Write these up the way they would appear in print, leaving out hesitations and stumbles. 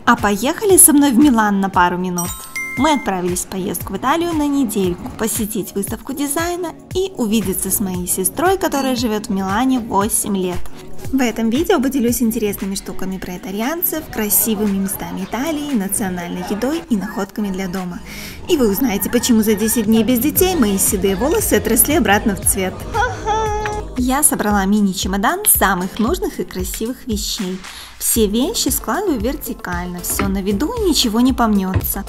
А поехали со мной в Милан на пару минут. Мы отправились в поездку в Италию на недельку, посетить выставку дизайна и увидеться с моей сестрой, которая живет в Милане 8 лет. В этом видео поделюсь интересными штуками про итальянцев, красивыми местами Италии, национальной едой и находками для дома. И вы узнаете, почему за 10 дней без детей мои седые волосы отросли обратно в цвет. Я собрала мини-чемодан самых нужных и красивых вещей. Все вещи складываю вертикально, все на виду, ничего не помнется.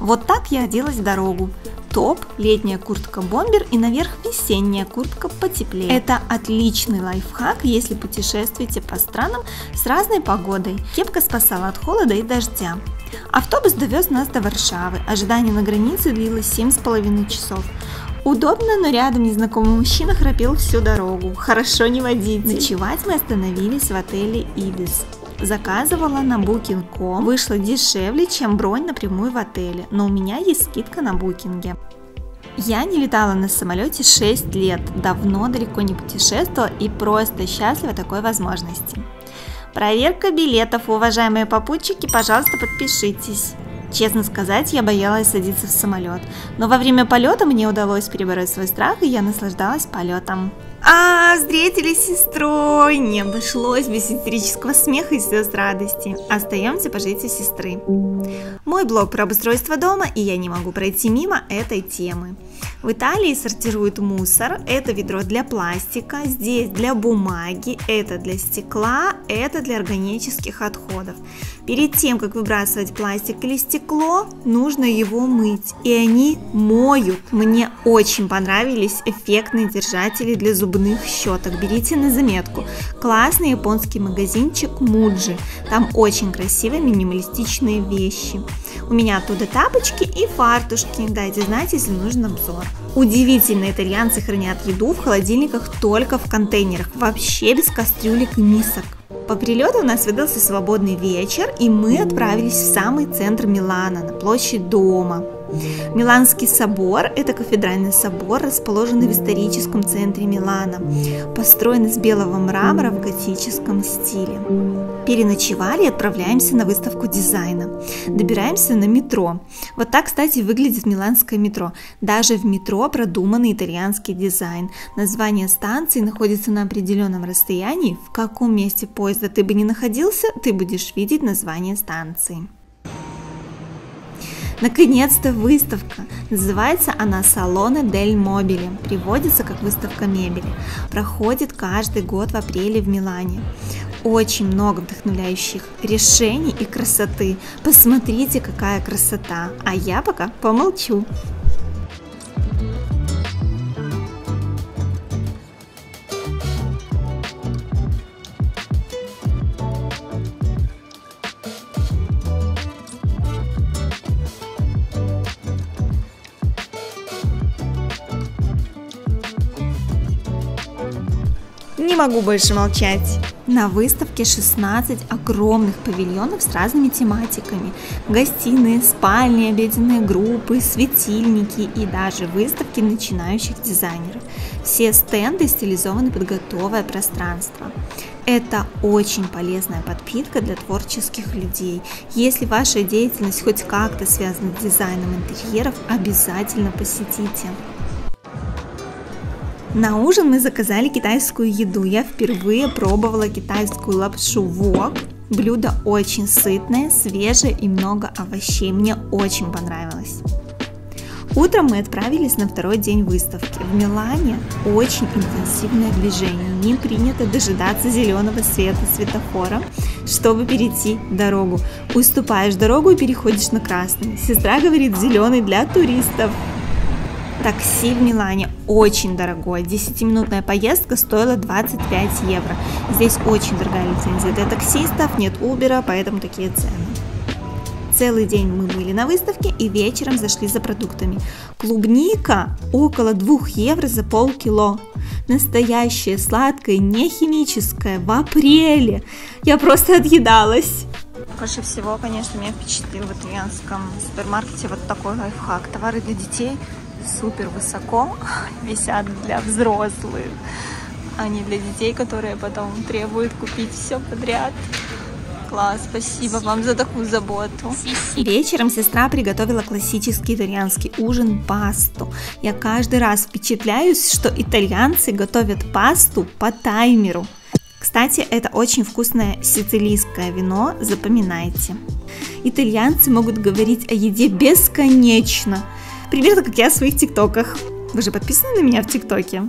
Вот так я оделась в дорогу. Топ, летняя куртка-бомбер и наверх весенняя куртка потеплее. Это отличный лайфхак, если путешествуете по странам с разной погодой. Кепка спасала от холода и дождя. Автобус довез нас до Варшавы. Ожидание на границе длилось 7,5 часов. Удобно, но рядом незнакомый мужчина храпел всю дорогу. Хорошо не водить. Ночевать мы остановились в отеле Ибис. Заказывала на Booking.com, вышло дешевле, чем бронь напрямую в отеле, но у меня есть скидка на букинге. Я не летала на самолете 6 лет, давно далеко не путешествовала и просто счастлива такой возможности. Проверка билетов, уважаемые попутчики, пожалуйста, подпишитесь. Честно сказать, я боялась садиться в самолет, но во время полета мне удалось перебороть свой страх, и я наслаждалась полетом. Встретились с сестрой, не обошлось без истерического смеха и слез радости. Остаемся пожить у сестры. Мой блог про обустройство дома, и я не могу пройти мимо этой темы. В Италии сортируют мусор, это ведро для пластика, здесь для бумаги, это для стекла, это для органических отходов. Перед тем, как выбрасывать пластик или стекло, нужно его мыть, и они моют. Мне очень понравились эффектные держатели для зубных щеток, берите на заметку. Классный японский магазинчик Muji, там очень красивые минималистичные вещи. У меня оттуда тапочки и фартушки, дайте знать, если нужен обзор. Удивительно, итальянцы хранят еду в холодильниках только в контейнерах, вообще без кастрюлек и мисок. По прилету у нас выдался свободный вечер, и мы отправились в самый центр Милана, на площадь Дуомо. Миланский собор – это кафедральный собор, расположенный в историческом центре Милана, построен из белого мрамора в готическом стиле. Переночевали и отправляемся на выставку дизайна. Добираемся на метро. Вот так, кстати, выглядит миланское метро. Даже в метро продуманный итальянский дизайн. Название станции находится на определенном расстоянии. В каком месте поезда ты бы ни находился, ты будешь видеть название станции. Наконец-то выставка. Называется она Salone del Mobile. Приводится как выставка мебели. Проходит каждый год в апреле в Милане. Очень много вдохновляющих решений и красоты. Посмотрите, какая красота. А я пока помолчу. Не могу больше молчать. На выставке 16 огромных павильонов с разными тематиками. Гостиные, спальни, обеденные группы, светильники и даже выставки начинающих дизайнеров. Все стенды стилизованы под готовое пространство. Это очень полезная подпитка для творческих людей. Если ваша деятельность хоть как-то связана с дизайном интерьеров, обязательно посетите. На ужин мы заказали китайскую еду. Я впервые пробовала китайскую лапшу вок. Блюдо очень сытное, свежее и много овощей. Мне очень понравилось. Утром мы отправились на второй день выставки. В Милане очень интенсивное движение. Не принято дожидаться зеленого света светофора, чтобы перейти дорогу. Уступаешь дорогу и переходишь на красный. Сестра говорит, зеленый для туристов. Такси в Милане очень дорогое. 10-минутная поездка стоила 25 евро. Здесь очень дорогая лицензия для таксистов, нет Uber, поэтому такие цены. Целый день мы были на выставке и вечером зашли за продуктами. Клубника около 2 евро за полкило. Настоящая, сладкая, не химическая, в апреле. Я просто отъедалась. Больше всего, конечно, меня впечатлил в итальянском супермаркете вот такой лайфхак. Товары для детей супер высоко висят для взрослых, а не для детей, которые потом требуют купить все подряд. Класс, спасибо вам за такую заботу. Вечером сестра приготовила классический итальянский ужин – пасту. Я каждый раз впечатляюсь, что итальянцы готовят пасту по таймеру. Кстати, это очень вкусное сицилийское вино, запоминайте. Итальянцы могут говорить о еде бесконечно. Примерно как я в своих тиктоках. Вы же подписаны на меня в тиктоке?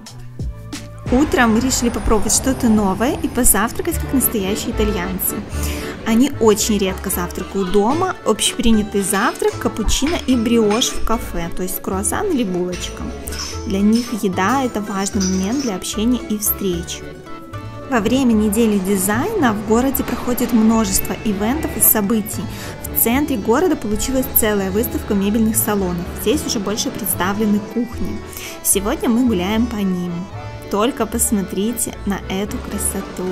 Утром мы решили попробовать что-то новое и позавтракать как настоящие итальянцы. Они очень редко завтракают дома. Общепринятый завтрак – капучино и бриош в кафе, то есть круассан или булочка. Для них еда – это важный момент для общения и встреч. Во время недели дизайна в городе проходит множество ивентов и событий. В центре города получилась целая выставка мебельных салонов. Здесь уже больше представлены кухни. Сегодня мы гуляем по ним. Только посмотрите на эту красоту.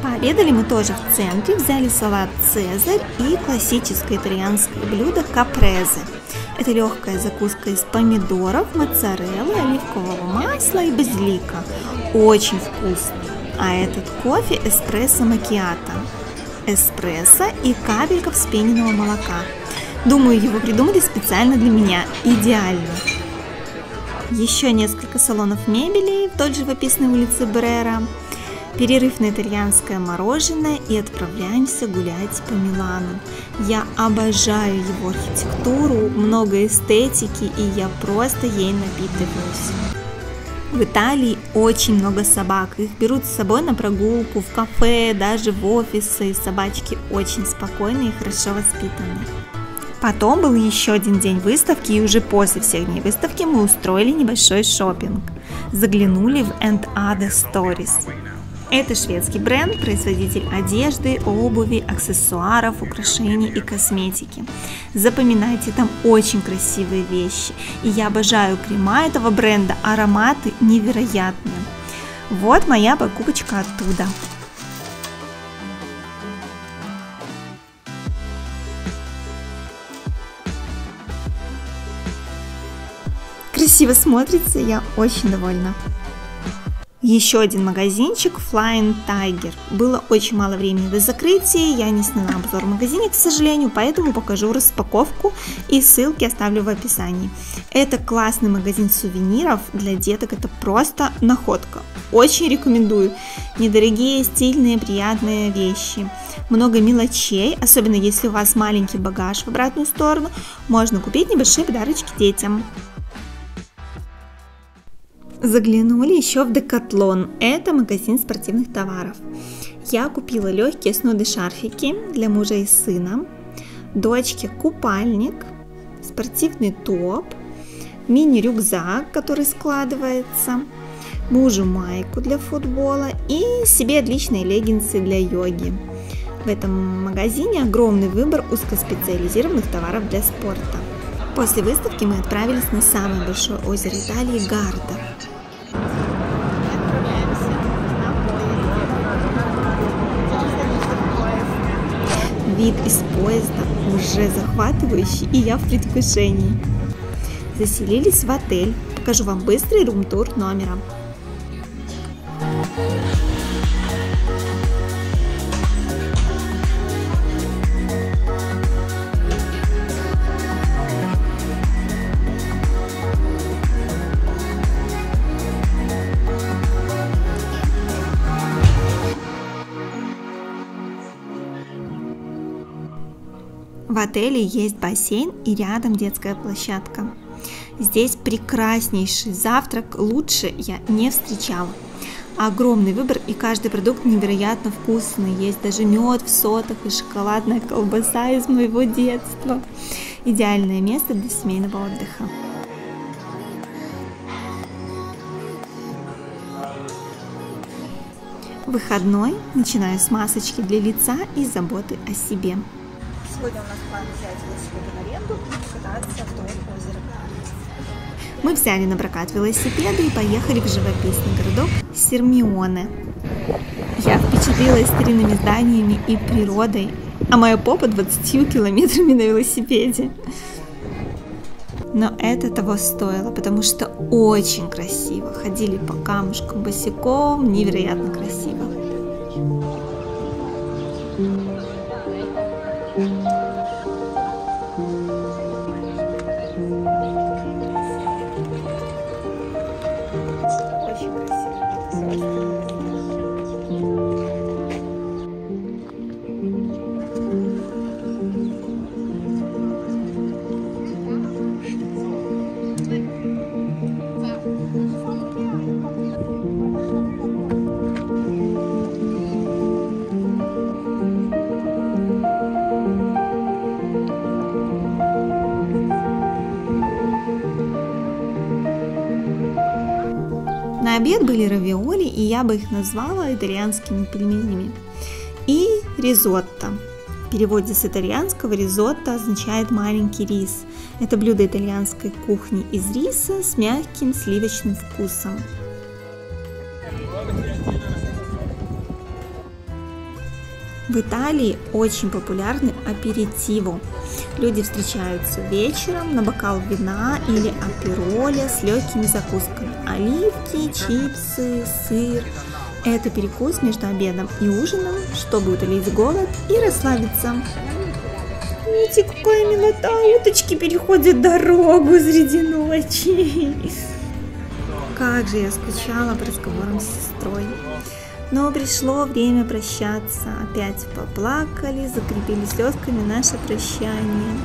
Пообедали мы тоже в центре, взяли салат «Цезарь» и классическое итальянское блюдо «капрезе». Это легкая закуска из помидоров, моцареллы, оливкового масла и базилика. Очень вкусно. А этот кофе эспрессо макиато. Эспрессо и капелька вспененного молока. Думаю, его придумали специально для меня. Идеально. Еще несколько салонов мебели вдоль живописной улицы Брера. Перерыв на итальянское мороженое и отправляемся гулять по Милану. Я обожаю его архитектуру, много эстетики, и я просто ей напитываюсь. В Италии очень много собак, их берут с собой на прогулку, в кафе, даже в офисы. Собачки очень спокойные и хорошо воспитаны. Потом был еще один день выставки, и уже после всех дней выставки мы устроили небольшой шопинг. Заглянули в And Other Stories. Это шведский бренд, производитель одежды, обуви, аксессуаров, украшений и косметики. Запоминайте, там очень красивые вещи. И я обожаю крема этого бренда, ароматы невероятные. Вот моя покупочка оттуда. Красиво смотрится, я очень довольна. Еще один магазинчик Flying Tiger. Было очень мало времени до закрытия, я не сняла обзор в магазине, к сожалению, поэтому покажу распаковку и ссылки оставлю в описании. Это классный магазин сувениров для деток, это просто находка. Очень рекомендую. Недорогие, стильные, приятные вещи. Много мелочей, особенно если у вас маленький багаж в обратную сторону, можно купить небольшие подарочки детям. Заглянули еще в Decathlon, это магазин спортивных товаров. Я купила легкие снуды шарфики для мужа и сына, дочке купальник, спортивный топ, мини-рюкзак, который складывается, мужу майку для футбола и себе отличные леггинсы для йоги. В этом магазине огромный выбор узкоспециализированных товаров для спорта. После выставки мы отправились на самое большое озеро Италии Гарда. Вид из поезда уже захватывающий, и я в предвкушении. Заселились в отель. Покажу вам быстрый рум-тур номера. В отеле есть бассейн и рядом детская площадка. Здесь прекраснейший завтрак, лучше я не встречала. Огромный выбор, и каждый продукт невероятно вкусный. Есть даже мед в сотах и шоколадная колбаса из моего детства. Идеальное место для семейного отдыха. Выходной начинаю с масочки для лица и заботы о себе. Сегодня у нас план взять велосипед в аренду и кататься вдоль озера. Мы взяли на прокат велосипеды и поехали в живописный городок Сирмионе. Я впечатлилась старинными зданиями и природой, а моя попа 20 километрами на велосипеде. но это того стоило, потому что очень красиво. Ходили по камушкам босиком, невероятно красиво. На обед были равиоли, и я бы их назвала итальянскими пельменями. И ризотто. В переводе с итальянского ризотто означает маленький рис. Это блюдо итальянской кухни из риса с мягким сливочным вкусом. В Италии очень популярны аперитиво. Люди встречаются вечером на бокал вина или апероля с легкими закусками. Оливки, чипсы, сыр. Это перекус между обедом и ужином, чтобы утолить голод и расслабиться. Видите, какая милота! Уточки переходят дорогу среди ночи. Как же я скучала по разговорам с сестрой. Но пришло время прощаться. Опять поплакали, закрепили слезками наше прощание.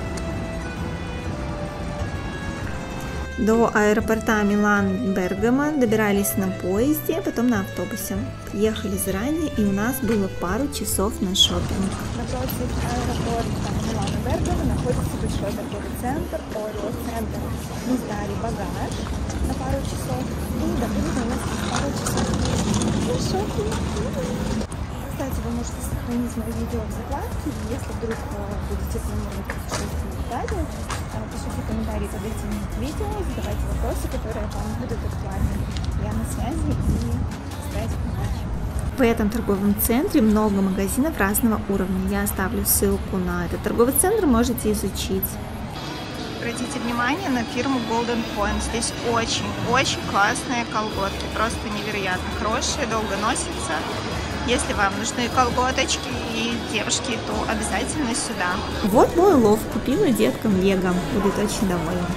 До аэропорта Милан-Бергамо добирались на поезде, потом на автобусе. Приехали заранее, и у нас было пару часов на шопинг. Напротив аэропорта Милана-Бергамо находится большой торговый центр Орио-центр. Мы сдали багаж на пару часов и добыли до нас пару часов шопинг. Кстати, вы можете сохранить мое видео в закладке, если вдруг будете планировать путешествие в Италию. Пишите комментарии под этим видео, задавайте вопросы, которые вам будут актуальны. Я на связи и стараюсь помочь. В этом торговом центре много магазинов разного уровня. Я оставлю ссылку на этот торговый центр, можете изучить. Обратите внимание на фирму Golden Point. Здесь очень классные колготки, просто невероятно хорошие, долго носятся. Если вам нужны колготочки и девушки, то обязательно сюда. Вот мой улов. Купила деткам лего. Будет очень довольна.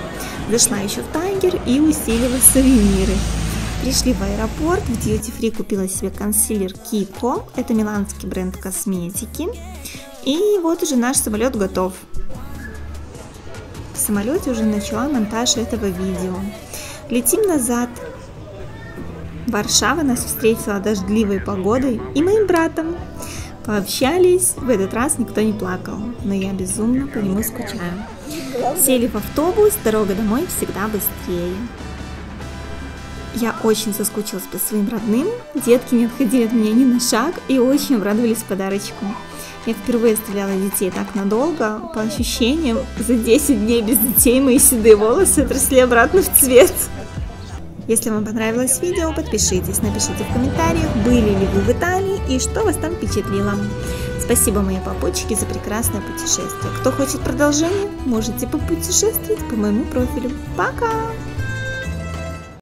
Зашла еще в Тайгер и усилила сувениры. Пришли в аэропорт. В Duty Free купила себе консилер Kiko. Это миланский бренд косметики. И вот уже наш самолет готов. В самолете уже начала монтаж этого видео. Летим назад. Варшава нас встретила дождливой погодой и моим братом. Пообщались, в этот раз никто не плакал, но я безумно по нему скучаю. Сели в автобус, дорога домой всегда быстрее. Я очень соскучилась по своим родным, детки не отходили от меня ни на шаг и очень обрадовались подарочку. Я впервые оставляла детей так надолго, по ощущениям, за 10 дней без детей мои седые волосы отросли обратно в цвет. Если вам понравилось видео, подпишитесь, напишите в комментариях, были ли вы в Италии и что вас там впечатлило. Спасибо, мои попутчики, за прекрасное путешествие. Кто хочет продолжения, можете попутешествовать по моему профилю. Пока!